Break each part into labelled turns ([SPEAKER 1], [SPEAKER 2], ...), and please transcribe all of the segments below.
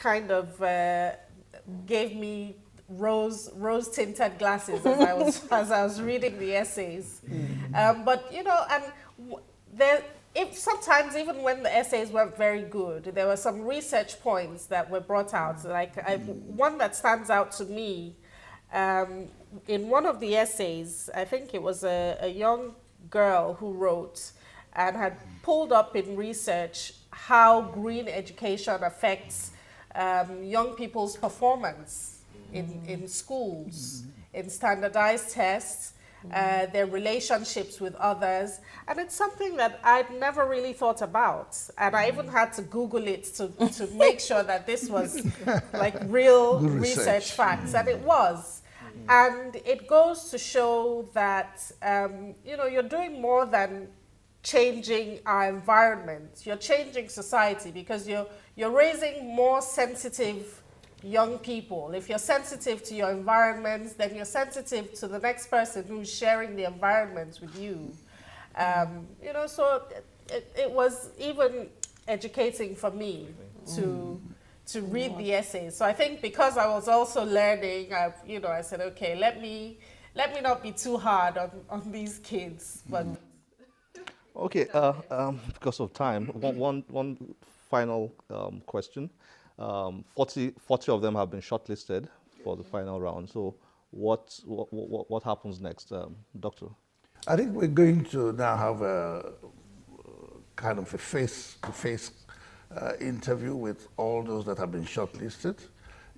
[SPEAKER 1] kind of gave me rose tinted glasses as I was as I was reading the essays. But you know, and there. If sometimes even when the essays weren't very good, there were some research points that were brought out. Like one that stands out to me, in one of the essays, I think it was a young girl who wrote and had pulled up in research how green education affects young people's performance in schools, in standardized tests, their relationships with others. And it's something that I'd never really thought about. And I even had to Google it to make sure that this was like real
[SPEAKER 2] Good
[SPEAKER 1] research
[SPEAKER 2] research.
[SPEAKER 1] facts. And it was. And it goes to show that, you know, you're doing more than changing our environment. You're changing society because you're raising more sensitive young people. If you're sensitive to your environment, then you're sensitive to the next person who's sharing the environment with you. You know, so it was even educating for me to read the essays. So I think because I was also learning, you know, I said, okay, let me not be too hard on these kids. But
[SPEAKER 3] Okay, because of time, one final question. 40 of them have been shortlisted for the final round. So what happens next, Doctor?
[SPEAKER 2] I think we're going to now have a kind of a face-to-face interview with all those that have been shortlisted,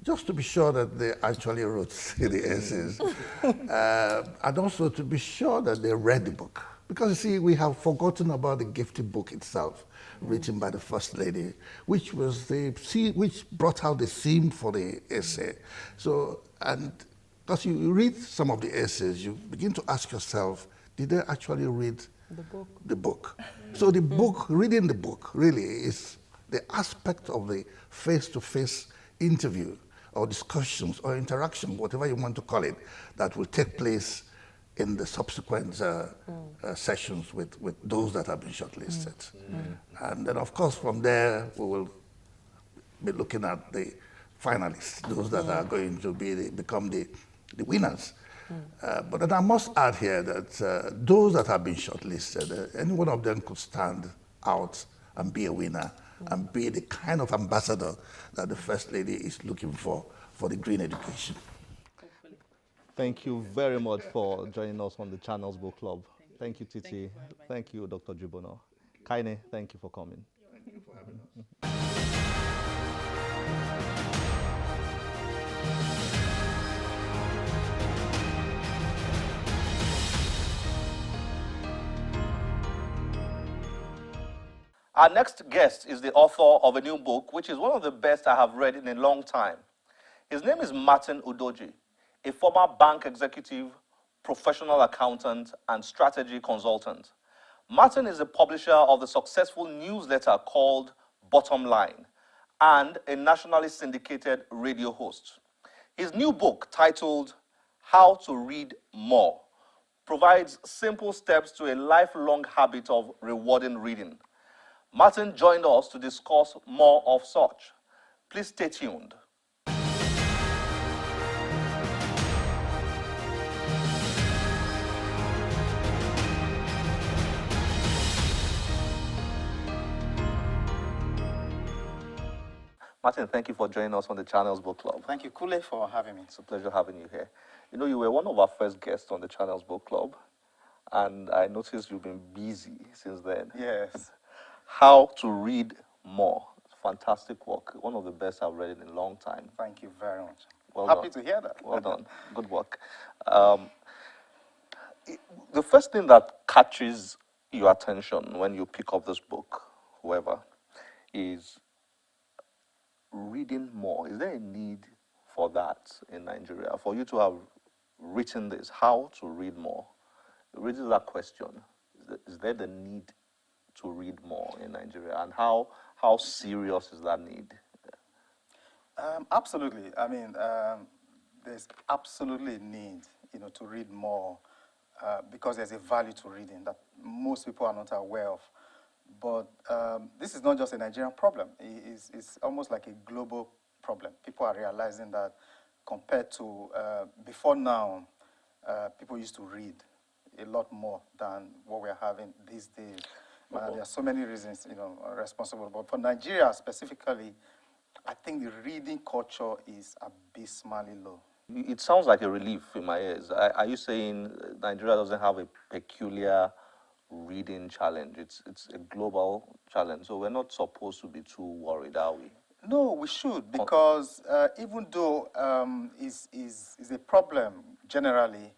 [SPEAKER 2] just to be sure that they actually wrote the essays, and also to be sure that they read the book. Because you see, we have forgotten about the gifted book itself, written by the First Lady, which brought out the theme for the essay. So, and because you read some of the essays, you begin to ask yourself, did they actually read the book? So the book, reading the book, really is the aspect of the face-to-face interview or discussions or interaction, whatever you want to call it, that will take place in the subsequent sessions with those that have been shortlisted. And then, of course, from there, we will be looking at the finalists, those that are going to become the winners. But then I must add here that those that have been shortlisted, any one of them could stand out and be a winner and be the kind of ambassador that the First Lady is looking for the green education.
[SPEAKER 3] Thank you very much for joining us on the Channels Book Club. Thank you, Titi. Thank you, Dr. Jubono. Kaine, thank you for coming.
[SPEAKER 2] Thank you for having us.
[SPEAKER 3] Our next guest is the author of a new book, which is one of the best I have read in a long time. His name is Martin Udogie, a former bank executive, professional accountant, and strategy consultant. Martin is a publisher of the successful newsletter called Bottom Line and a nationally syndicated radio host. His new book, titled How to Read More, provides simple steps to a lifelong habit of rewarding reading. Martin joined us to discuss more of such. Please stay tuned. Martin, thank you for joining us on the Channels Book Club.
[SPEAKER 4] Thank you, Kule, for having me.
[SPEAKER 3] It's a pleasure having you here. You know, you were one of our first guests on the Channels Book Club, and I noticed you've been busy since then.
[SPEAKER 4] Yes.
[SPEAKER 3] How to Read More. Fantastic work. One of the best I've read in a long time.
[SPEAKER 4] Thank you very much.
[SPEAKER 3] Well
[SPEAKER 4] Happy
[SPEAKER 3] done.
[SPEAKER 4] to hear that.
[SPEAKER 3] Well done. Good work. The first thing that catches your attention when you pick up this book, whoever, is reading more. Is there a need for that in Nigeria? For you to have written this, how to read more? It raises that question. Is there the need to read more in Nigeria? And how serious is that need?
[SPEAKER 4] Absolutely. I mean, there's absolutely a need, to read more because there's a value to reading that most people are not aware of. But this is not just a Nigerian problem. It's almost like a global people are realizing that compared to before now, people used to read a lot more than what we're having these days. There are so many reasons, responsible. But for Nigeria specifically, I think the reading culture is abysmally low.
[SPEAKER 3] It sounds like a relief in my ears. Are you saying Nigeria doesn't have a peculiar reading challenge? It's a global challenge, so we're not supposed to be too worried, are we?
[SPEAKER 4] No, we should, because even though is a problem generally,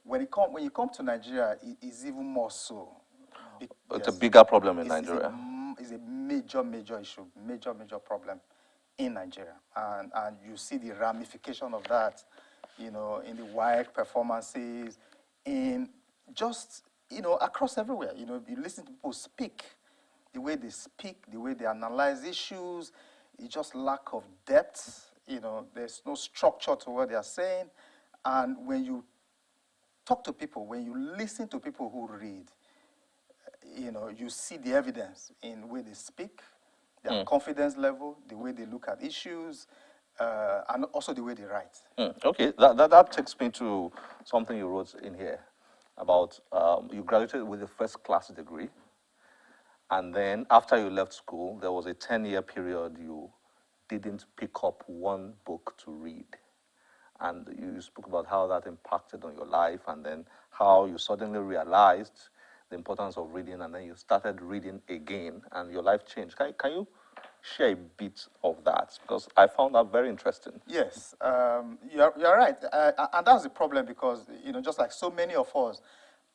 [SPEAKER 4] when you come to Nigeria, it is even more so.
[SPEAKER 3] It's a bigger problem in
[SPEAKER 4] It's
[SPEAKER 3] Nigeria.
[SPEAKER 4] It's a major issue, major problem in Nigeria, and you see the ramification of that, in the wide performances, in just across everywhere. You listen to people speak, the way they speak, the way they analyze issues, it's just lack of depth. There's no structure to what they are saying, and when you talk to people, when you listen to people who read, you see the evidence in the way they speak, their confidence level, the way they look at issues, and also the way they write.
[SPEAKER 3] Okay, that takes me to something you wrote in here about you graduated with a first-class degree, and then after you left school, there was a 10-year period you didn't pick up one book to read. And you spoke about how that impacted on your life, and then how you suddenly realized the importance of reading, and then you started reading again, and your life changed. Can you share a bit of that? Because I found that very interesting.
[SPEAKER 4] Yes, you're right. And that's the problem, because, just like so many of us,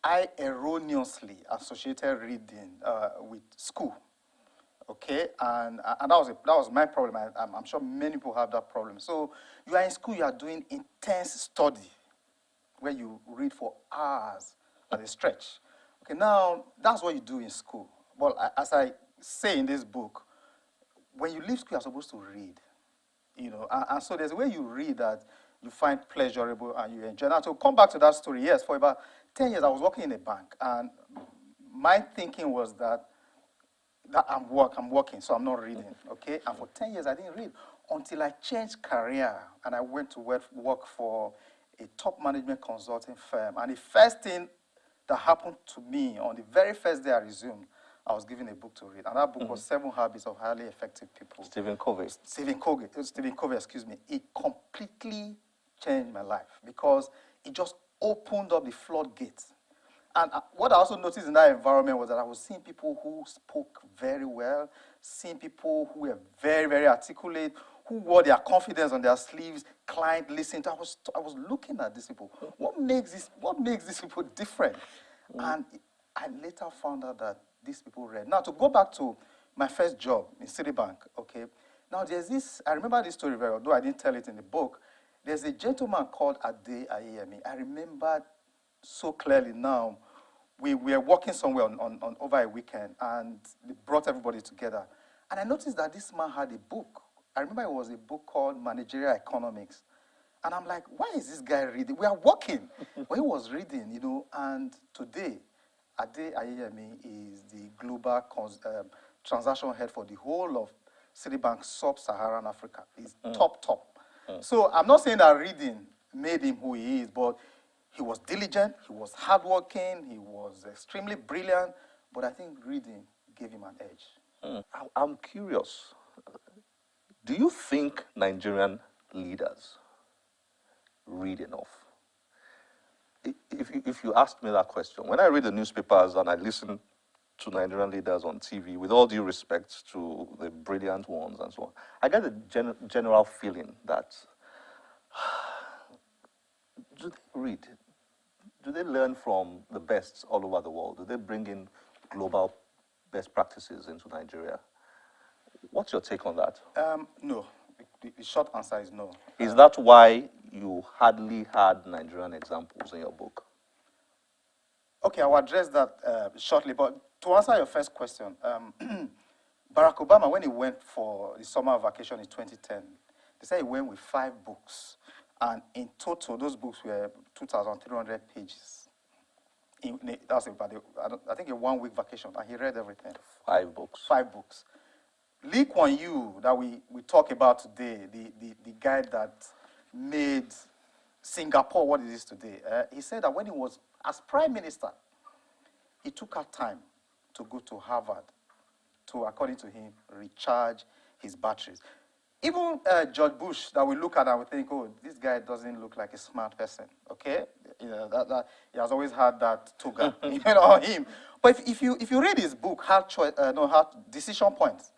[SPEAKER 4] I erroneously associated reading with school. Okay, and that was my problem. I'm sure many people have that problem. So you are in school, you are doing intense study, where you read for hours at a stretch. Okay, now that's what you do in school. Well, as I say in this book, when you leave school, you're supposed to read. And so there's a way you read that you find pleasurable and you enjoy. Now, to come back to that story, yes, for about 10 years, I was working in a bank, and my thinking was that I'm working, so I'm not reading, okay? And for 10 years, I didn't read until I changed career, and I went to work for a top management consulting firm. And the first thing that happened to me on the very first day I resumed, I was given a book to read, and that book was 7 Habits of Highly Effective People.
[SPEAKER 3] Stephen Covey,
[SPEAKER 4] excuse me. It completely changed my life, because it just opened up the floodgates. And what I also noticed in that environment was that I was seeing people who spoke very well, seeing people who were very, very articulate, who wore their confidence on their sleeves, client listened. I was looking at these people. What makes these people different? And I later found out that these people read. Now, to go back to my first job in Citibank, okay? Now, there's this, I remember this story very well, though I didn't tell it in the book. There's a gentleman called Ade Ayemi. I remember so clearly now. We were working somewhere on over a weekend, and they brought everybody together. And I noticed that this man had a book. I remember it was a book called Managerial Economics. And I'm like, why is this guy reading? We are working. Well, he was reading, and today, Ade Ayemi is the global transaction head for the whole of Citibank Sub-Saharan Africa. He's top. So I'm not saying that reading made him who he is, but he was diligent, he was hardworking, he was extremely brilliant, but I think reading gave him an edge.
[SPEAKER 3] I'm curious. Do you think Nigerian leaders read enough? If you asked me that question, when I read the newspapers and I listen to Nigerian leaders on TV, with all due respect to the brilliant ones and so on, I get a general feeling that do they read? Do they learn from the best all over the world? Do they bring in global best practices into Nigeria? What's your take on that?
[SPEAKER 4] No. The short answer is no.
[SPEAKER 3] Is that why you hardly had Nigerian examples in your book?
[SPEAKER 4] Okay, I will address that shortly. But to answer your first question, Barack Obama, when he went for the summer vacation in 2010, they said he went with 5 books. And in total, those books were 2,300 pages. That was I think a 1-week vacation, and he read everything.
[SPEAKER 3] 5 books.
[SPEAKER 4] 5 books. Lee Kuan Yew, that we talk about today, the guy that made Singapore what it is today. He said that when he was as prime minister, he took out time to go to Harvard to, according to him, recharge his batteries. Even George Bush, that we look at and we think, oh, this guy doesn't look like a smart person, okay? You know, that he has always had that toga, you know, on him. But if you read his book, Hard Decision Points,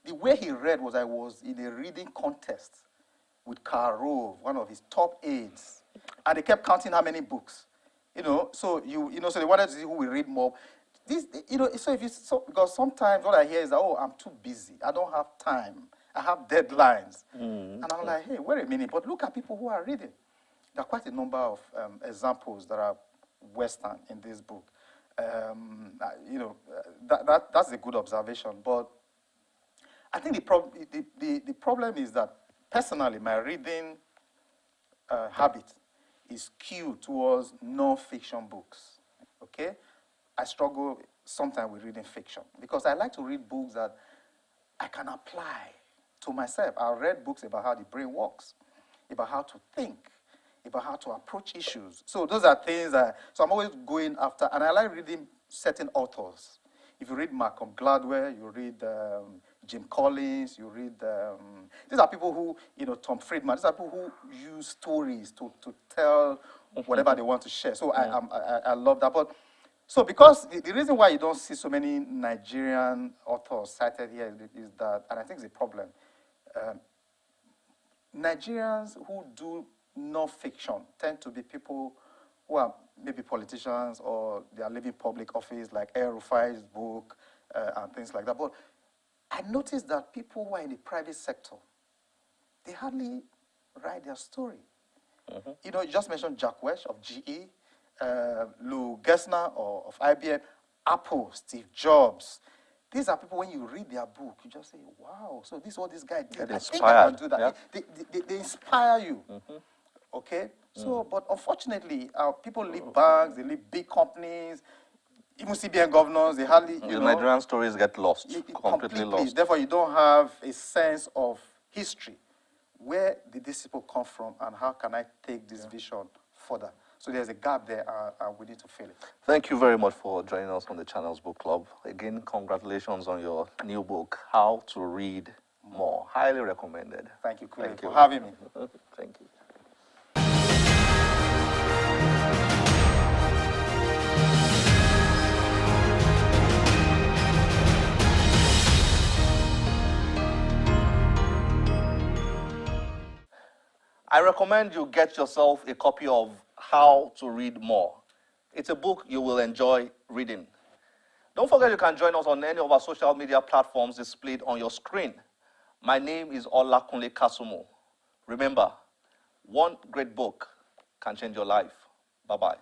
[SPEAKER 4] the way he read was I was in a reading contest with Karl Rove, one of his top aides, and they kept counting how many books, you know. So so they wanted to see who will read more. This, you know, because sometimes what I hear is that, oh, I'm too busy, I don't have time, I have deadlines, and I'm like, hey, wait a minute, but look at people who are reading. There are quite a number of examples that are Western in this book. You know, that's a good observation, but I think the problem is that personally, my reading habit is skewed towards non-fiction books, okay? I struggle sometimes with reading fiction because I like to read books that I can apply to myself. I've read books about how the brain works, about how to think, about how to approach issues. So those are things so I'm always going after, and I like reading certain authors. If you read Malcolm Gladwell, you read Jim Collins, you read, these are people who, you know, Tom Friedman, these are people who use stories to tell whatever they want to share. So I love that. But so because the reason why you don't see so many Nigerian authors cited here is that, and I think it's a problem, Nigerians who do non-fiction tend to be people who are maybe politicians or they are living public office, like El Rufai's book and things like that. But I noticed that people who are in the private sector, they hardly write their story. You know, you just mentioned Jack Welch of GE, Lou Gessner of IBM, Apple, Steve Jobs. These are people, when you read their book, you just say, wow, so this is what this guy did. I think I can do that. Yeah. They inspire you. Okay? So, but unfortunately, people leave banks, they leave big companies, even CBN governors, they hardly, you know.
[SPEAKER 3] Nigerian stories get lost, completely lost.
[SPEAKER 4] Therefore, you don't have a sense of history. Where did these people come from, and how can I take this vision further? So there's a gap there, and we need to fill it.
[SPEAKER 3] Thank you very much for joining us on the Channels Book Club. Again, congratulations on your new book, How to Read More. Highly recommended.
[SPEAKER 4] Thank you, Kule, for having me.
[SPEAKER 3] Thank you. I recommend you get yourself a copy of How to Read More. It's a book you will enjoy reading. Don't forget you can join us on any of our social media platforms displayed on your screen. My name is Olakunle Kasumo. Remember, one great book can change your life. Bye-bye.